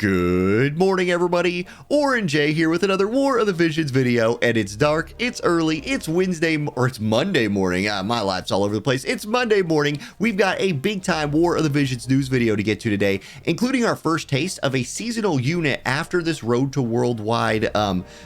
Good morning, everybody. Orin J here with another War of the Visions video, and it's dark, it's early, it's Wednesday, or it's Monday morning. My life's all over the place. It's Monday morning. We've got a big-time War of the Visions news video to get to today, including our first taste of a seasonal unit after this Road to Worldwide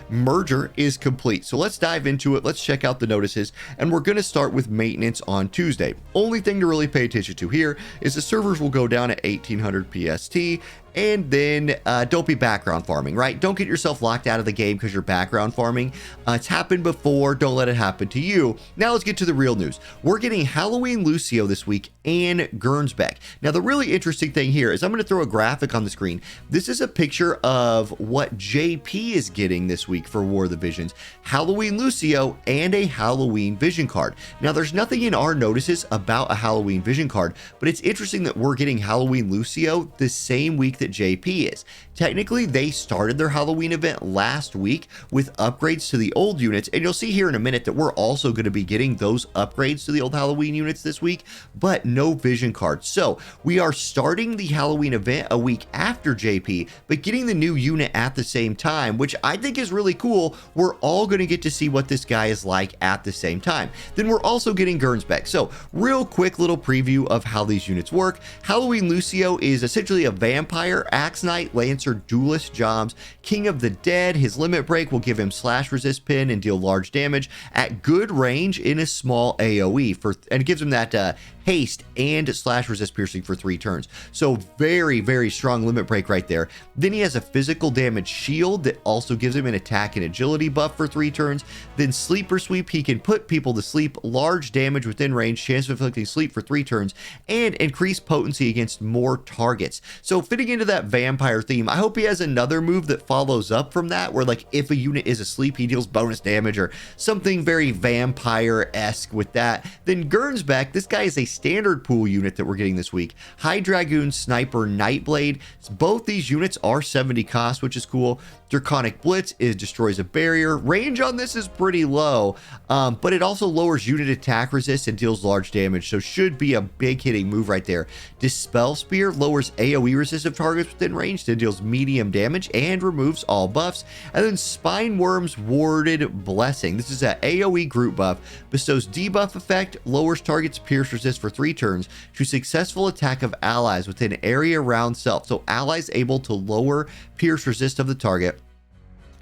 merger is complete. So let's dive into it. Let's check out the notices, and we're going to start with maintenance on Tuesday. Only thing to really pay attention to here is the servers will go down at 1800 PST. And then don't be background farming, right? Don't get yourself locked out of the game because you're background farming. It's happened before. Don't let it happen to you. Now let's get to the real news. We're getting Halloween Lucio this week and Gernsbeck. Now the really interesting thing here is I'm going to throw a graphic on the screen. This is a picture of what JP is getting this week for War of the Visions. Halloween Lucio and a Halloween Vision card. Now there's nothing in our notices about a Halloween Vision card, but it's interesting that we're getting Halloween Lucio the same week that JP is. Technically, they started their Halloween event last week with upgrades to the old units, and you'll see here in a minute that we're also going to be getting those upgrades to the old Halloween units this week, but no vision cards. So we are starting the Halloween event a week after JP, but getting the new unit at the same time, which I think is really cool. We're all going to get to see what this guy is like at the same time. Then we're also getting Gernsbeck. So real quick little preview of how these units work. Halloween Lucio is essentially a vampire, axe knight, lancer, duelist jobs, king of the dead. His limit break will give him slash resist pin and deal large damage at good range in a small AoE and it gives him that haste and slash resist piercing for 3 turns. So very strong limit break right there. Then he has a physical damage shield that also gives him an attack and agility buff for 3 turns. Then sleeper sweep, he can put people to sleep, large damage within range, chance of inflicting sleep for 3 turns, and increased potency against more targets. So fitting into that vampire theme, I hope he has another move that follows up from that, where like if a unit is asleep, he deals bonus damage or something very vampire-esque with that. Then Gernsbeck, this guy is a standard pool unit that we're getting this week. High Dragoon, Sniper, Nightblade. Both these units are 70 cost, which is cool. Draconic Blitz destroys a barrier. Range on this is pretty low, but it also lowers unit attack resist and deals large damage, so should be a big hitting move right there. Dispel Spear lowers AoE resist of targets within range and deals medium damage and removes all buffs. And then Spine Worm's Warded Blessing. This is an AoE group buff. Bestows debuff effect, lowers target's pierce resist for 3 turns to successful attack of allies within area around self. So allies able to lower pierce resist of the target,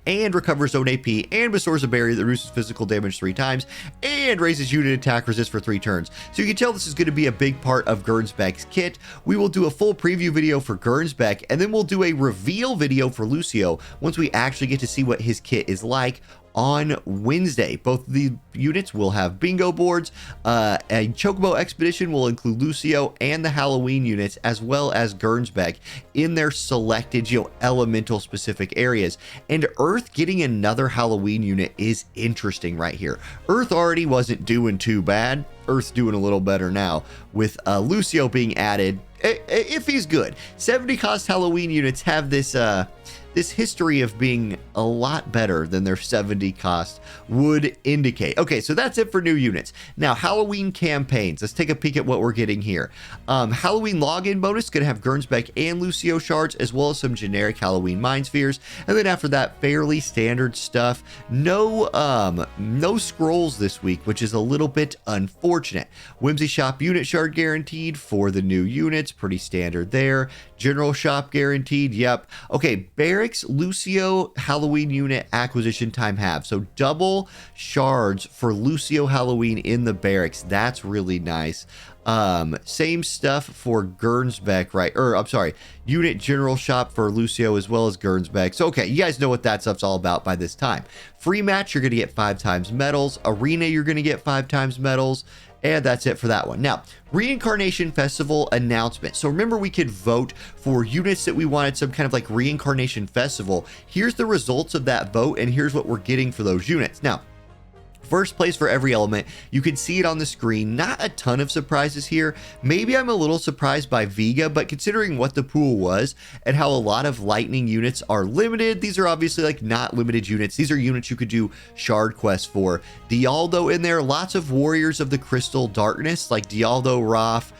and recovers zone AP, and restores a barrier that reduces physical damage 3 times, and raises unit attack resist for 3 turns. So you can tell this is going to be a big part of Gernsbeck's kit. We will do a full preview video for Gernsbeck, and then we'll do a reveal video for Lucio once we actually get to see what his kit is like on Wednesday. Both of the units will have bingo boards. A Chocobo Expedition will include Lucio and the Halloween units, as well as Gernsbeck in their selected, elemental specific areas. And Earth getting another Halloween unit is interesting right here. Earth already wasn't doing too bad. Earth's doing a little better now with Lucio being added, if he's good. 70 cost Halloween units have this this history of being a lot better than their 70 cost would indicate. Okay, so that's it for new units. Now, Halloween campaigns. Let's take a peek at what we're getting here. Halloween login bonus, going to have Gernsbeck and Lucio shards, as well as some generic Halloween mind spheres. And then after that, fairly standard stuff. No scrolls this week, which is a little bit unfortunate. Whimsy Shop unit shard guaranteed for the new units. Pretty standard there. General Shop guaranteed. Yep. Okay, Barracks Lucio Halloween unit acquisition time half. So double shards for Lucio Halloween in the barracks. That's really nice. Same stuff for Gernsbeck, right? I'm sorry, unit general shop for Lucio as well as Gernsbeck. So, okay, you guys know what that stuff's all about by this time. Free match, you're going to get 5 times medals. Arena, you're going to get 5 times medals. And that's it for that one. Now, Reincarnation Festival announcement. So remember, we could vote for units that we wanted some kind of like Reincarnation Festival. Here's the results of that vote, and here's what we're getting for those units. Now, First place for every element. You can see it on the screen. Not a ton of surprises here. Maybe I'm a little surprised by Vega, but considering what the pool was and how a lot of lightning units are limited, these are obviously like not limited units. These are units you could do shard quests for. Dialdo in there, lots of warriors of the crystal darkness like Dialdo, Raph,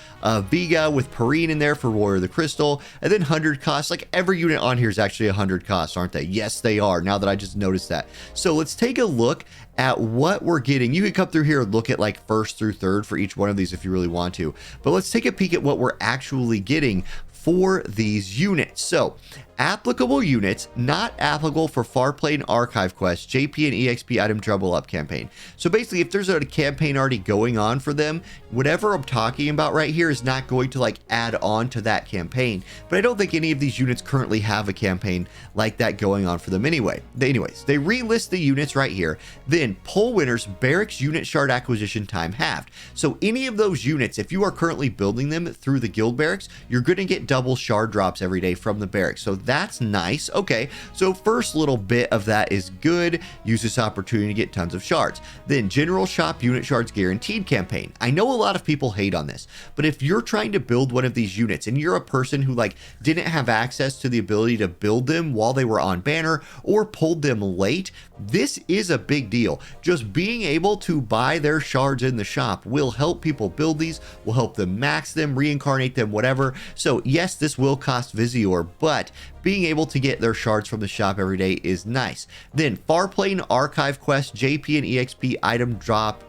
Vega with Perrine in there for Warrior of the Crystal, and then 100 cost. Like every unit on here is actually 100 cost, aren't they? Yes, they are, now that I just noticed that. So let's take a look at what we're getting. You can come through here and look at like first through third for each one of these if you really want to, but let's take a peek at what we're actually getting for these units. So applicable units not applicable for Farplane Archive quests, JP and EXP item double up campaign. So basically if there's a campaign already going on for them, whatever I'm talking about right here is not going to like add on to that campaign. But I don't think any of these units currently have a campaign like that going on for them anyway. Anyways, they relist the units right here. Then poll winners, barracks unit shard acquisition time halved. So any of those units, if you are currently building them through the guild barracks, you're going to get double shard drops every day from the barracks. So that's nice. Okay, so first little bit of that is good. Use this opportunity to get tons of shards. Then general shop unit shards guaranteed campaign. I know a lot of people hate on this, but if you're trying to build one of these units and you're a person who like didn't have access to the ability to build them while they were on banner or pulled them late, this is a big deal. Just being able to buy their shards in the shop will help people build these, will help them max them, reincarnate them, whatever. So yes, this will cost Visior, but being able to get their shards from the shop every day is nice. Then Farplane Archive Quest, JP and EXP item drop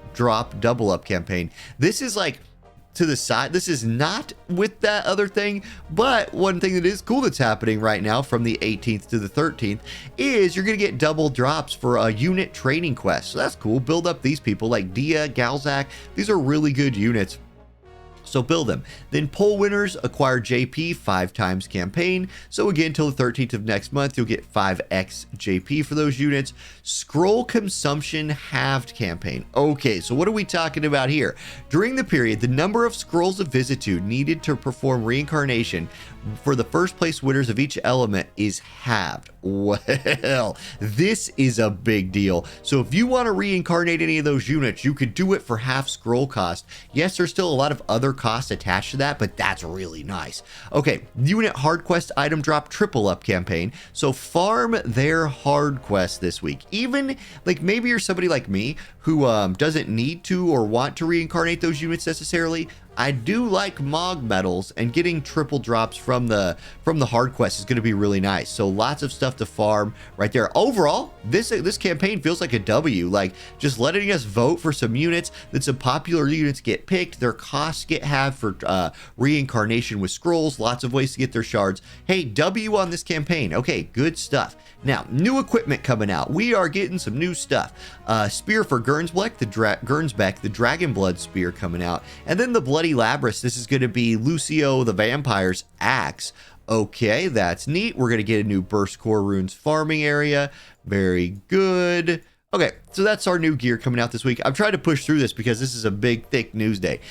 double up campaign. This is like to the side. This is not with that other thing, but one thing that is cool that's happening right now from the 18th to the 13th is you're going to get double drops for a unit training quest. So that's cool. Build up these people like Dia, Galzak. These are really good units. So build them. Then poll winners acquire JP 5 times campaign. So again, till the 13th of next month, you'll get 5x JP for those units. Scroll consumption halved campaign. Okay, so what are we talking about here? During the period, the number of scrolls of vicissitude needed to perform reincarnation for the first place winners of each element is halved. Well, this is a big deal. So if you want to reincarnate any of those units, you could do it for half scroll cost. Yes, there's still a lot of other costs attached to that, but that's really nice. Okay, unit hard quest item drop triple up campaign. So farm their hard quest this week. Even like maybe you're somebody like me who doesn't need to or want to reincarnate those units necessarily. I do like Mog medals, and getting triple drops from the hard quest is going to be really nice. So lots of stuff to farm right there. Overall, this campaign feels like a W. Like just letting us vote for some units, that some popular units get picked, their costs get halved for reincarnation with scrolls, lots of ways to get their shards. Hey, W on this campaign. Okay, good stuff. Now, new equipment coming out. We are getting some new stuff. Spear for Gernsbeck, the Dragon Blood Spear coming out, and then the Bloody Labrys. This is going to be Lucio the Vampire's axe. Okay, that's neat. We're going to get a new Burst Core Runes farming area. Very good. Okay, so that's our new gear coming out this week. I'm trying to push through this because this is a big, thick news day.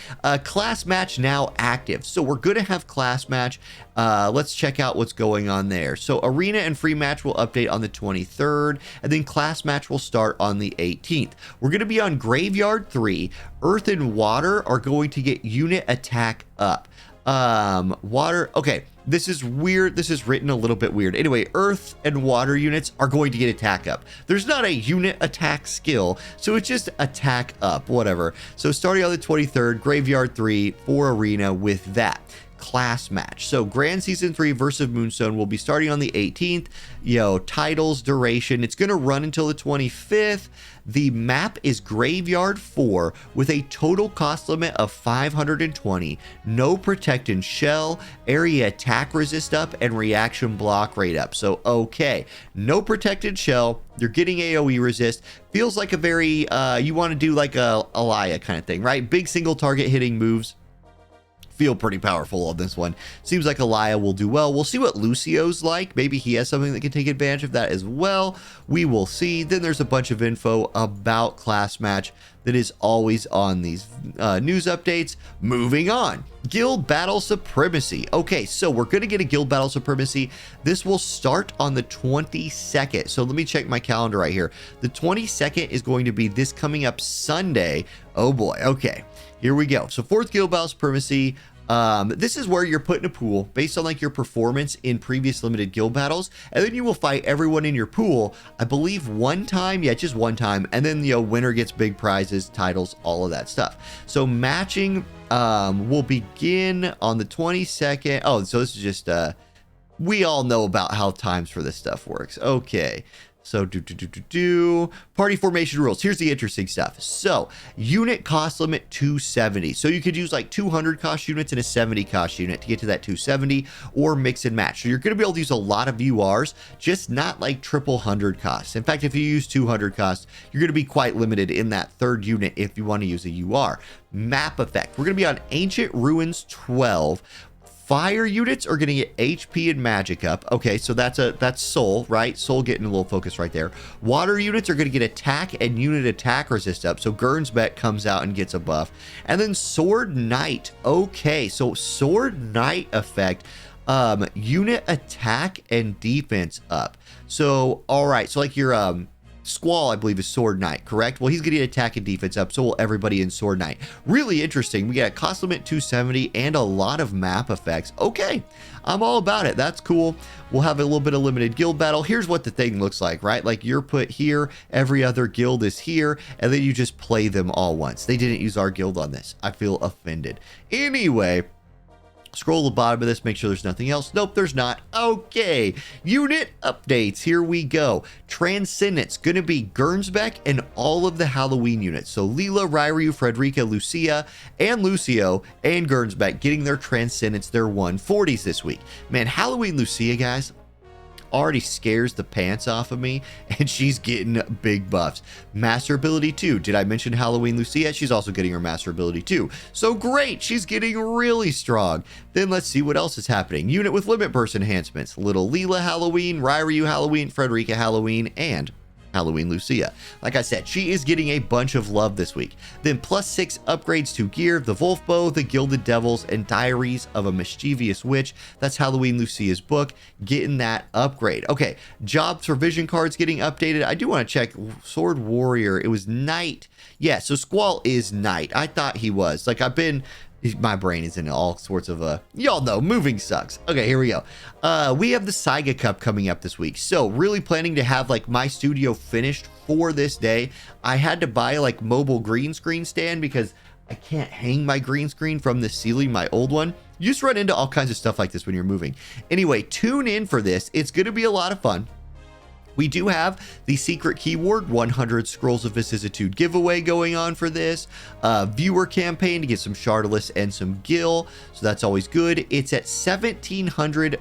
Class match now active. So we're going to have class match. Let's check out what's going on there. So arena and free match will update on the 23rd, and then class match will start on the 18th. We're going to be on Graveyard 3. Earth and Water are going to get unit attack up. Water, okay, this is weird. This is written a little bit weird. Anyway, earth and water units are going to get attack up. There's not a unit attack skill, so it's just attack up, whatever. So starting on the 23rd, Graveyard 3 for arena with that class match. So Grand Season 3 versus Moonstone will be starting on the 18th. Titles, duration, it's going to run until the 25th. The map is Graveyard 4 with a total cost limit of 520, no protect and shell, area attack resist up, and reaction block rate up. So okay, no protected shell, you're getting AoE resist. Feels like a very you want to do like a Alaya kind of thing, right? Big single target hitting moves. Feel pretty powerful on this one. Seems like Alaya will do well. We'll see what Lucio's like. Maybe he has something that can take advantage of that as well. We will see. Then there's a bunch of info about class match that is always on these news updates. Moving on. Guild Battle Supremacy. Okay, so we're going to get a Guild Battle Supremacy. This will start on the 22nd. So let me check my calendar right here. The 22nd is going to be this coming up Sunday. Oh boy. Okay, here we go. So 4th Guild Battle Supremacy. This is where you're put in a pool based on like your performance in previous limited guild battles, and then you will fight everyone in your pool, I believe one time, yeah, just one time, and then winner gets big prizes, titles, all of that stuff. So matching will begin on the 22nd. Oh, so this is just we all know about how times for this stuff works. Okay. So party formation rules. Here's the interesting stuff. So unit cost limit 270. So you could use like 200 cost units and a 70 cost unit to get to that 270, or mix and match. So you're going to be able to use a lot of URs, just not like triple 100 costs. In fact, if you use 200 costs, you're going to be quite limited in that third unit if you want to use a UR. Map effect. We're going to be on Ancient Ruins 12. Fire units are going to get HP and magic up. Okay, so that's soul, right? Soul getting a little focus right there. Water units are going to get attack and unit attack resist up. So Gernsbeck comes out and gets a buff. And then Sword Knight. Okay, so Sword Knight effect, unit attack and defense up. So all right, so like your Squall, I believe, is Sword Knight, correct? Well, he's going to get attack and defense up, so will everybody in Sword Knight. Really interesting. We got a cost limit 270 and a lot of map effects. Okay, I'm all about it. That's cool. We'll have a little bit of limited guild battle. Here's what the thing looks like, right? Like you're put here, every other guild is here, and then you just play them all once. They didn't use our guild on this. I feel offended. Anyway, scroll to the bottom of this, make sure there's nothing else. Nope, there's not. Okay, unit updates. Here we go. Transcendence, going to be Gernsbeck and all of the Halloween units. So Leela, Ryryu, Frederica, Lucia, and Lucio, and Gernsbeck getting their Transcendence, their 140s this week. Man, Halloween Lucia, guys, already scares the pants off of me, and she's getting big buffs. Master ability 2. Did I mention Halloween Lucia? She's also getting her master ability 2. So great, she's getting really strong. Then let's see what else is happening. Unit with limit burst enhancements. Little Leela Halloween, Ryryu Halloween, Frederica Halloween, and Halloween Lucia. Like I said, she is getting a bunch of love this week. Then +6 upgrades to gear, the Wolf Bow, the Gilded Devils, and Diaries of a Mischievous Witch. That's Halloween Lucia's book, getting that upgrade. Okay, jobs for vision cards getting updated. I do want to check Sword Warrior. It was Knight. Yeah, so Squall is Knight. I thought he was. Like my brain is in all sorts of y'all know moving sucks. Okay, here we go. We have the Saiga Cup coming up this week, so really planning to have like my studio finished for this day. I had to buy like mobile green screen stand because I can't hang my green screen from the ceiling, my old one. You just run into all kinds of stuff like this when you're moving. Anyway, tune in for this. It's going to be a lot of fun. We do have the secret keyword 100 Scrolls of Vicissitude giveaway going on for this. Viewer campaign to get some Shardless and some Gil. So that's always good. It's at 1700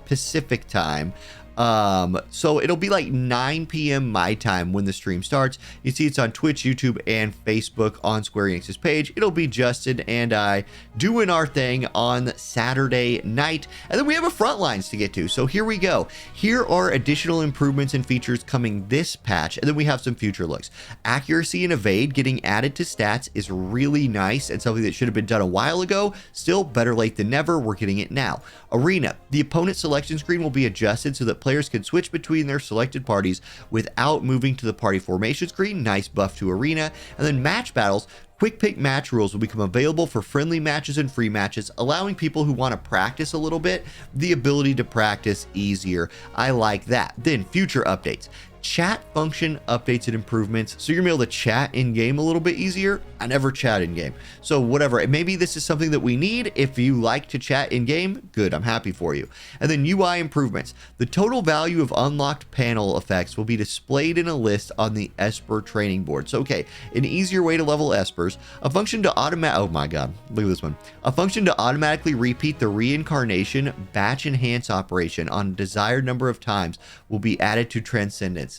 Pacific time. So it'll be like 9 p.m. my time when the stream starts. You see it's on Twitch, YouTube, and Facebook on Square Enix's page. It'll be Justin and I doing our thing on Saturday night. And then we have a front lines to get to. So here we go. Here are additional improvements and features coming this patch. And then we have some future looks. Accuracy and evade getting added to stats is really nice and something that should have been done a while ago. Still better late than never. We're getting it now. Arena. The opponent selection screen will be adjusted so that players can switch between their selected parties without moving to the party formation screen. Nice buff to Arena. And then match battles. Quick pick match rules will become available for friendly matches and free matches, allowing people who want to practice a little bit the ability to practice easier. I like that. Then future updates. Chat function updates and improvements. So you're gonna be able to chat in game a little bit easier. I never chat in game. So whatever, maybe this is something that we need. If you like to chat in game, good, I'm happy for you. And then UI improvements. The total value of unlocked panel effects will be displayed in a list on the Esper training board. So okay, an easier way to level Espers. A function to oh my god, look at this one. A function to automatically repeat the reincarnation batch enhance operation on a desired number of times will be added to Transcendence.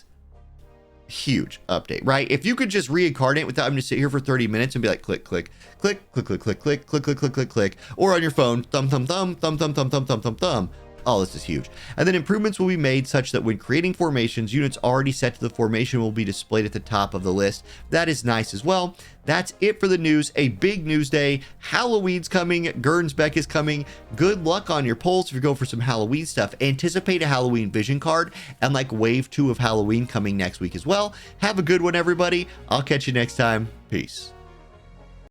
Huge update, right? If you could just reincarnate without having to sit here for 30 minutes and be like click, click, click, click, click, click, click, click, click, click, click, click, or on your phone, thumb, thumb, thumb, thumb, thumb, thumb, thumb, thumb, thumb. Oh, this is huge. And then improvements will be made such that when creating formations, units already set to the formation will be displayed at the top of the list. That is nice as well. That's it for the news. A big news day. Halloween's coming. Gernsbeck is coming. Good luck on your polls if you're going for some Halloween stuff. Anticipate a Halloween vision card and like wave 2 of Halloween coming next week as well. Have a good one, everybody. I'll catch you next time. Peace.